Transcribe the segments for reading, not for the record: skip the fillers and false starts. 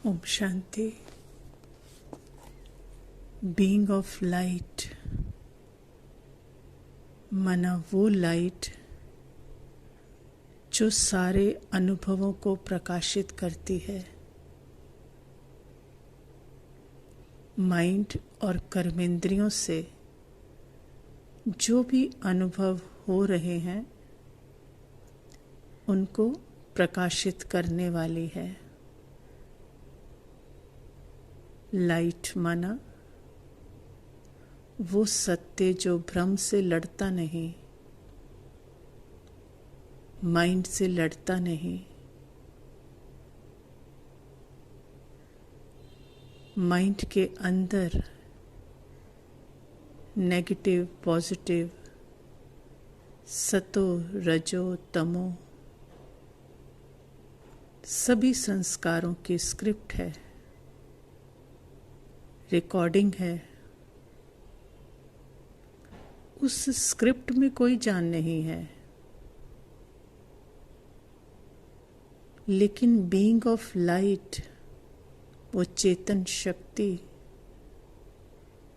ओम शांति। Being of light माना वो लाइट जो सारे अनुभवों को प्रकाशित करती है। माइंड और कर्मेंद्रियों से जो भी अनुभव हो रहे हैं उनको प्रकाशित करने वाली है। लाइट माना वो सत्य जो भ्रम से लड़ता नहीं, माइंड से लड़ता नहीं, माइंड के अंदर नेगेटिव पॉजिटिव सतो रजो तमो सभी संस्कारों की स्क्रिप्ट है, रिकॉर्डिंग है। उस स्क्रिप्ट में कोई जान नहीं है, लेकिन बीइंग ऑफ लाइट वो चेतन शक्ति,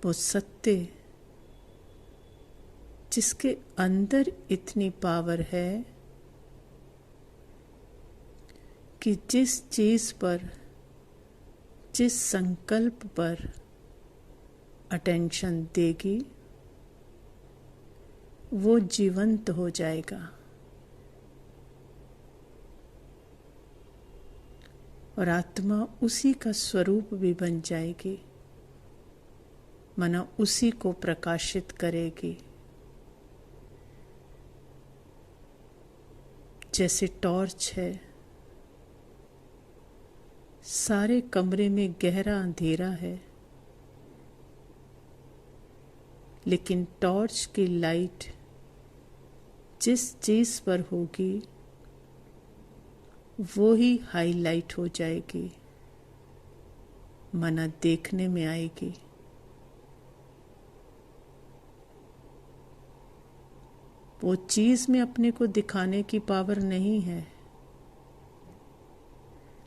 वो सत्य जिसके अंदर इतनी पावर है कि जिस चीज पर, जिस संकल्प पर अटेंशन देगी वो जीवंत हो जाएगा और आत्मा उसी का स्वरूप भी बन जाएगी, माना उसी को प्रकाशित करेगी। जैसे टॉर्च है, सारे कमरे में गहरा अंधेरा है, लेकिन टॉर्च की लाइट जिस चीज पर होगी वो ही हाईलाइट हो जाएगी, माना देखने में आएगी। वो चीज में अपने को दिखाने की पावर नहीं है,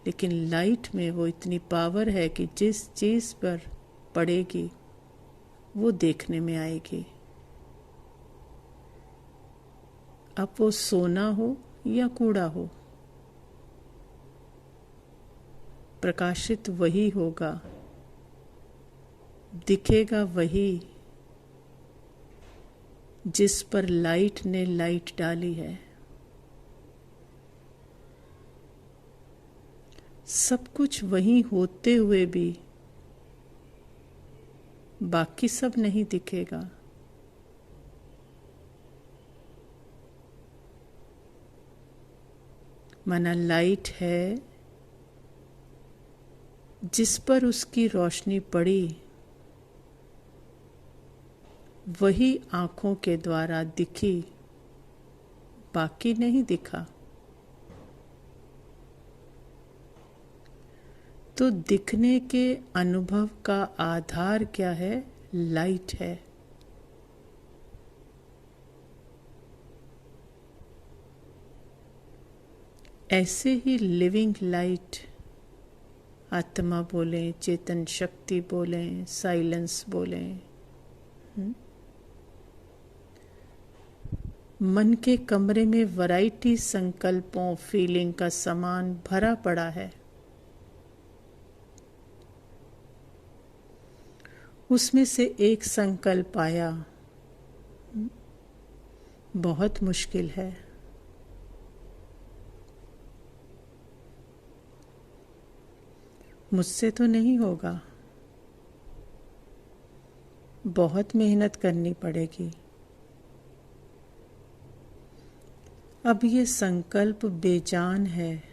लेकिन लाइट में वो इतनी पावर है कि जिस चीज पर पड़ेगी वो देखने में आएगी। अब वो सोना हो या कूड़ा हो, प्रकाशित वही होगा, दिखेगा वही जिस पर लाइट ने लाइट डाली है। सब कुछ वही होते हुए भी बाकी सब नहीं दिखेगा। माना लाइट है जिस पर उसकी रोशनी पड़ी वही आंखों के द्वारा दिखी, बाकी नहीं दिखा। तो दिखने के अनुभव का आधार क्या है? लाइट है। ऐसे ही लिविंग लाइट, आत्मा बोलें, चेतन शक्ति बोलें, साइलेंस बोलें, मन के कमरे में वैरायटी संकल्पों, फीलिंग का सामान भरा पड़ा है। उसमें से एक संकल्प आया, बहुत मुश्किल है। मुझसे तो नहीं होगा, बहुत मेहनत करनी पड़ेगी। अब ये संकल्प बेजान है,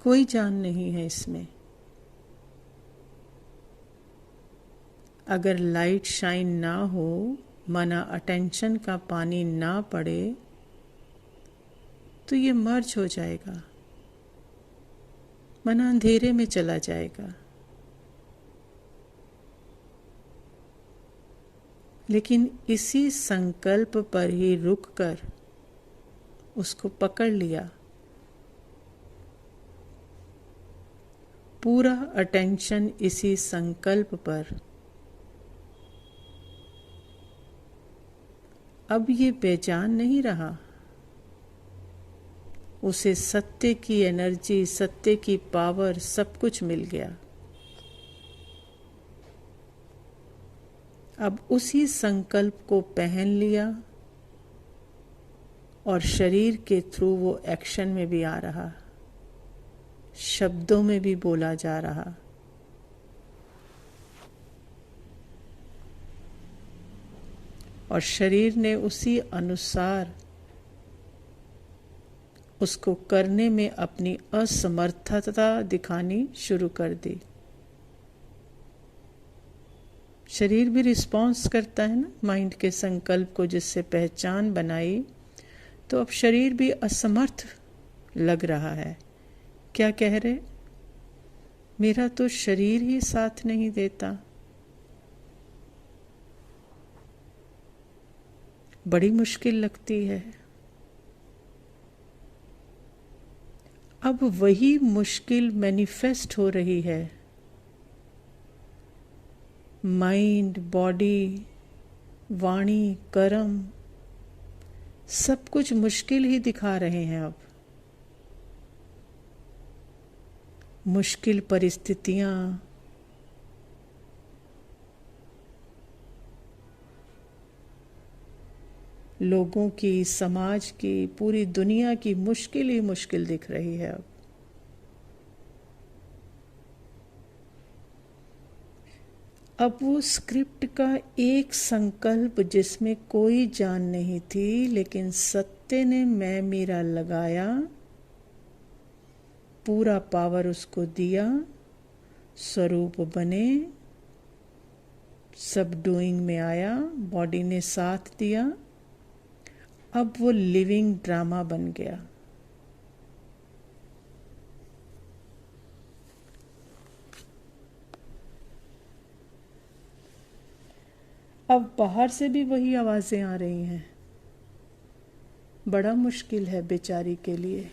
कोई जान नहीं है इसमें। अगर लाइट शाइन ना हो, माना अटेंशन का पानी ना पड़े, तो ये मर्ज हो जाएगा, माना अंधेरे में चला जाएगा। लेकिन इसी संकल्प पर ही रुककर उसको पकड़ लिया पूरा अटेंशन इसी संकल्प पर। अब ये बेजान नहीं रहा, उसे सत्य की एनर्जी, सत्य की पावर, सब कुछ मिल गया। अब उसी संकल्प को पहन लिया और शरीर के थ्रू वो एक्शन में भी आ रहा, शब्दों में भी बोला जा रहा। और शरीर ने उसी अनुसार उसको करने में अपनी असमर्थता दिखानी शुरू कर दी। शरीर भी रिस्पॉन्स करता है ना माइंड के संकल्प को, जिससे पहचान बनाई। तो अब शरीर भी असमर्थ लग रहा है। क्या कह रहे? मेरा तो शरीर ही साथ नहीं देता। बड़ी मुश्किल लगती है। अब वही मुश्किल मैनिफेस्ट हो रही है। माइंड, बॉडी, वाणी, कर्म, सब कुछ मुश्किल ही दिखा रहे हैं। अब मुश्किल परिस्थितियां, लोगों की, समाज की, पूरी दुनिया की मुश्किल ही मुश्किल दिख रही है। अब वो स्क्रिप्ट का एक संकल्प जिसमें कोई जान नहीं थी, लेकिन सत्य ने मैं मेरा लगाया, पूरा पावर उसको दिया, स्वरूप बने, सब डूइंग में आया, बॉडी ने साथ दिया। अब वो लिविंग ड्रामा बन गया। अब बाहर से भी वही आवाजें आ रही हैं। बड़ा मुश्किल है बेचारी के लिए।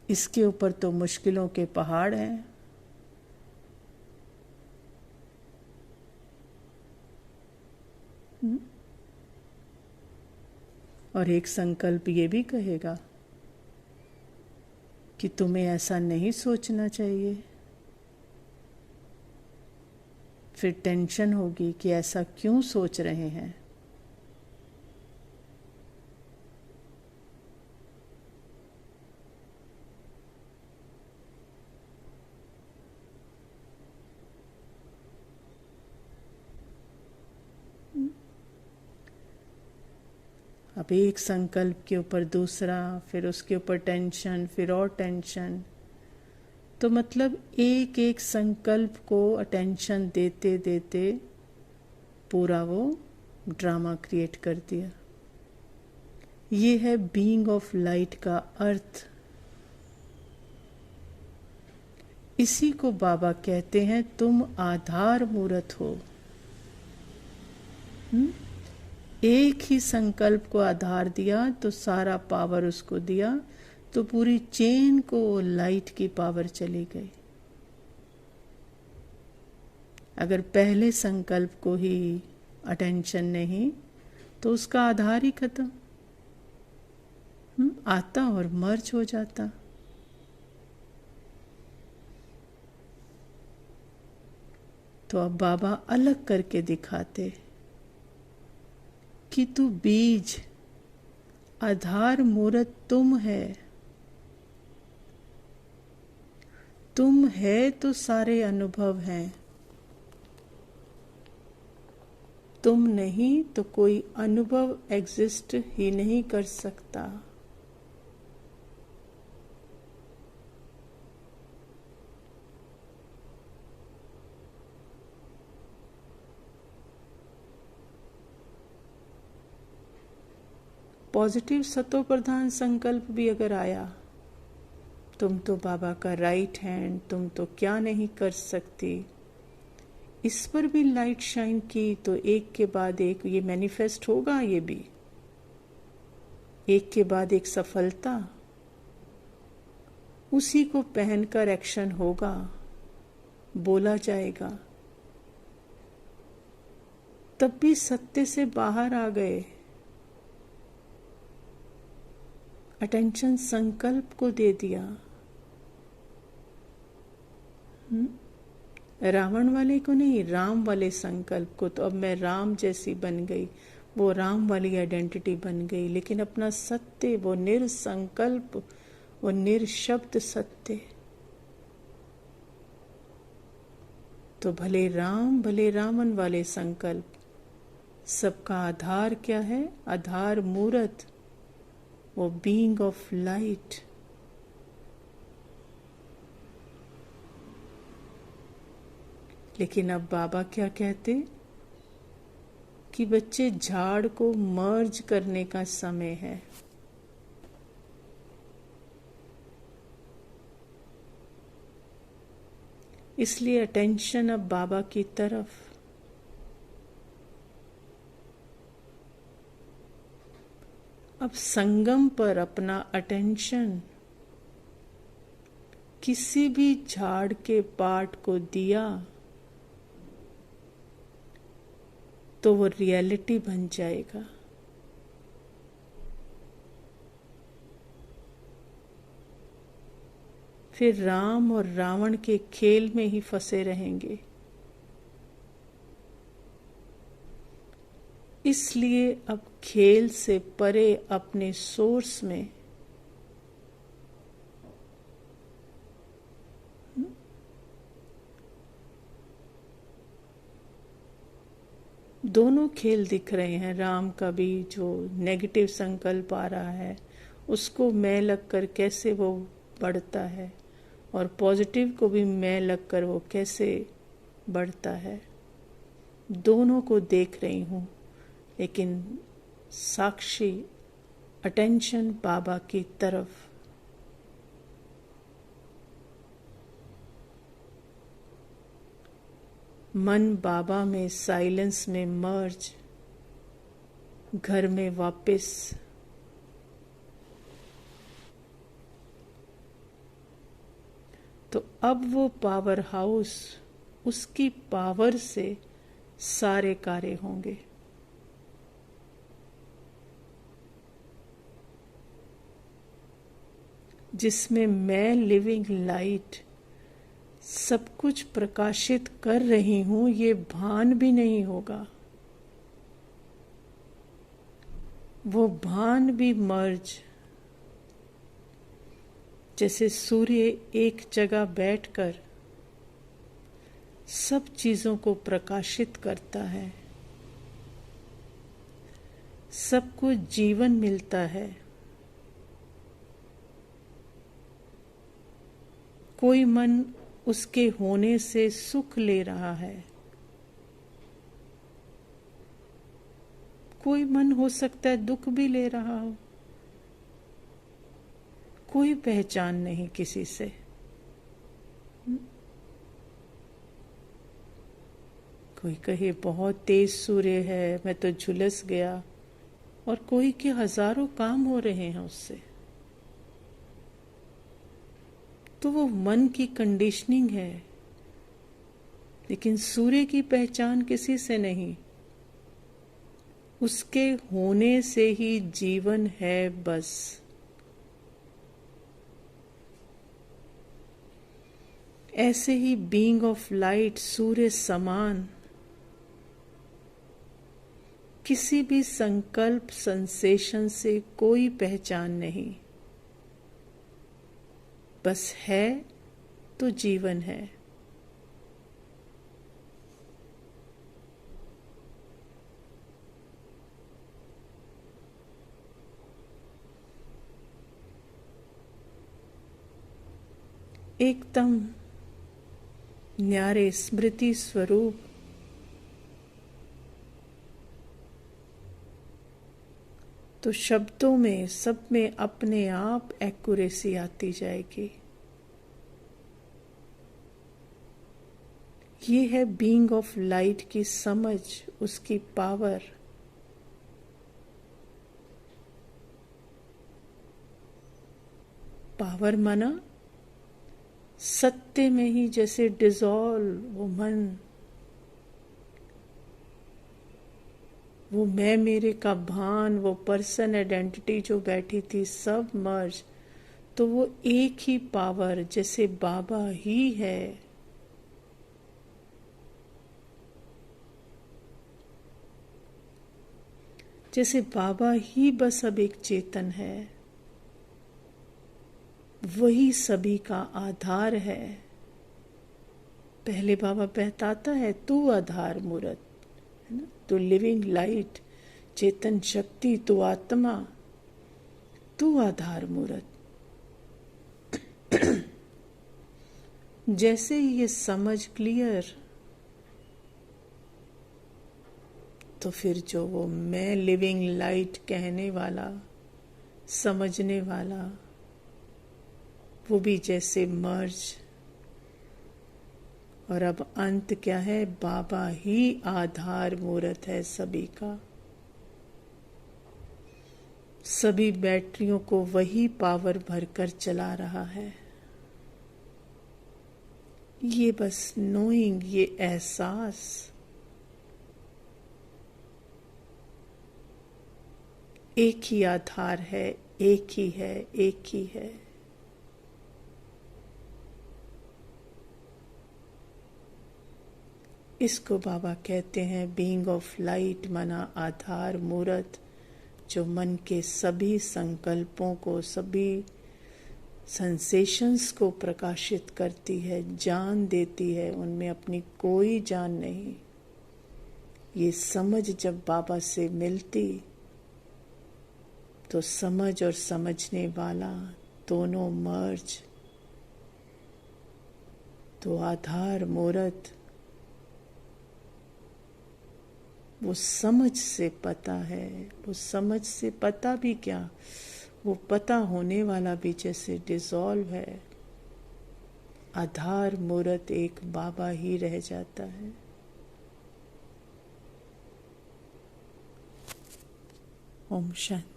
इसके ऊपर तो मुश्किलों के पहाड़ हैं। और एक संकल्प ये भी कहेगा कि तुम्हें ऐसा नहीं सोचना चाहिए। फिर टेंशन होगी कि ऐसा क्यों सोच रहे हैं। अब एक संकल्प के ऊपर दूसरा, फिर उसके ऊपर टेंशन, फिर और टेंशन। तो मतलब एक एक संकल्प को अटेंशन देते देते पूरा वो ड्रामा क्रिएट कर दिया। ये है बीइंग ऑफ लाइट का अर्थ। इसी को बाबा कहते हैं, तुम आधार मूर्त हो। एक ही संकल्प को आधार दिया तो सारा पावर उसको दिया, तो पूरी चेन को लाइट की पावर चली गई। अगर पहले संकल्प को ही अटेंशन नहीं तो उसका आधार ही खत्म, आता और मर्ज हो जाता। तो अब बाबा अलग करके दिखाते कि तू बीज, आधार मूर्त तुम है। तुम है तो सारे अनुभव हैं, तुम नहीं तो कोई अनुभव एग्जिस्ट ही नहीं कर सकता। पॉजिटिव सतो प्रधान संकल्प भी अगर आया, तुम तो बाबा का राइट हैंड, तुम तो क्या नहीं कर सकती, इस पर भी लाइट शाइन की, तो एक के बाद एक ये मैनिफेस्ट होगा। ये भी एक के बाद एक सफलता। उसी को पहनकर एक्शन होगा, बोला जाएगा। तब भी सत्य से बाहर आ गए, अटेंशन संकल्प को दे दिया। रावण वाले को नहीं, राम वाले संकल्प को। तो अब मैं राम जैसी बन गई, वो राम वाली आइडेंटिटी बन गई। लेकिन अपना सत्य, वो निरसंकल्प, वो निरशब्द सत्य। तो भले राम भले रावण वाले संकल्प, सबका आधार क्या है? आधार मूर्त, वो बीइंग ऑफ लाइट। लेकिन अब बाबा क्या कहते कि बच्चे, झाड़ को मर्ज करने का समय है। इसलिए अटेंशन अब बाबा की तरफ। अब संगम पर अपना अटेंशन किसी भी झाड़ के पार्ट को दिया तो वो रियलिटी बन जाएगा। फिर राम और रावण के खेल में ही फंसे रहेंगे। इसलिए अब खेल से परे अपने सोर्स में दोनों खेल दिख रहे हैं। राम का भी जो नेगेटिव संकल्प आ रहा है, उसको मैं लगकर कैसे वो बढ़ता है, और पॉजिटिव को भी मैं लगकर वो कैसे बढ़ता है। दोनों को देख रही हूँ, लेकिन साक्षी अटेंशन बाबा की तरफ। मन बाबा में, साइलेंस में मर्ज, घर में वापस। तो अब वो पावर हाउस, उसकी पावर से सारे कार्य होंगे। जिसमें मैं लिविंग लाइट सब कुछ प्रकाशित कर रही हूं, ये भान भी नहीं होगा। वो भान भी मर्ज, जैसे सूर्य एक जगह बैठकर सब चीजों को प्रकाशित करता है, सबको जीवन मिलता है। कोई मन उसके होने से सुख ले रहा है, कोई मन हो सकता है दुख भी ले रहा हो। कोई पहचान नहीं किसी से। कोई कहे बहुत तेज सूर्य है, मैं तो झुलस गया, और कोई के हजारों काम हो रहे हैं उससे। तो वो मन की कंडीशनिंग है, लेकिन सूर्य की पहचान किसी से नहीं। उसके होने से ही जीवन है बस। ऐसे ही बीइंग ऑफ लाइट, सूर्य समान, किसी भी संकल्प, सेंसेशन से कोई पहचान नहीं। बस है तो जीवन है। एकदम न्यारे स्मृति स्वरूप। तो शब्दों में, सब में अपने आप एक्यूरेसी आती जाएगी। ये है बीइंग ऑफ लाइट की समझ, उसकी पावर। पावर माना सत्य में ही जैसे डिसॉल्व वो मन, वो मैं मेरे का भान, वो पर्सन आइडेंटिटी जो बैठी थी, सब मर्ज। तो वो एक ही पावर जैसे बाबा ही है, जैसे बाबा ही बस अब एक चेतन है, वही सभी का आधार है। पहले बाबा बताता है तू आधार मूर्त है ना, तू लिविंग लाइट, चेतन शक्ति, तू आत्मा, तू आधार मूर्त। जैसे ही ये समझ क्लियर, तो फिर जो वो मैं लिविंग लाइट कहने वाला, समझने वाला, वो भी जैसे मर्ज। और अब अंत क्या है? बाबा ही आधार मूर्त है सभी का। सभी बैटरियों को वही पावर भरकर चला रहा है। ये बस नोइंग, ये एहसास, एक ही आधार है, एक ही है, एक ही है। इसको बाबा कहते हैं बीइंग ऑफ लाइट, मना आधार मूर्त, जो मन के सभी संकल्पों को, सभी सेंसेशंस को प्रकाशित करती है, जान देती है, उनमें अपनी कोई जान नहीं। ये समझ जब बाबा से मिलती, तो समझ और समझने वाला दोनों मर्ज। तो आधार मूर्त वो समझ से पता है, वो समझ से पता भी क्या, वो पता होने वाला भी जैसे डिसॉल्व है। आधार मूर्त एक बाबा ही रह जाता है। ओम शांति।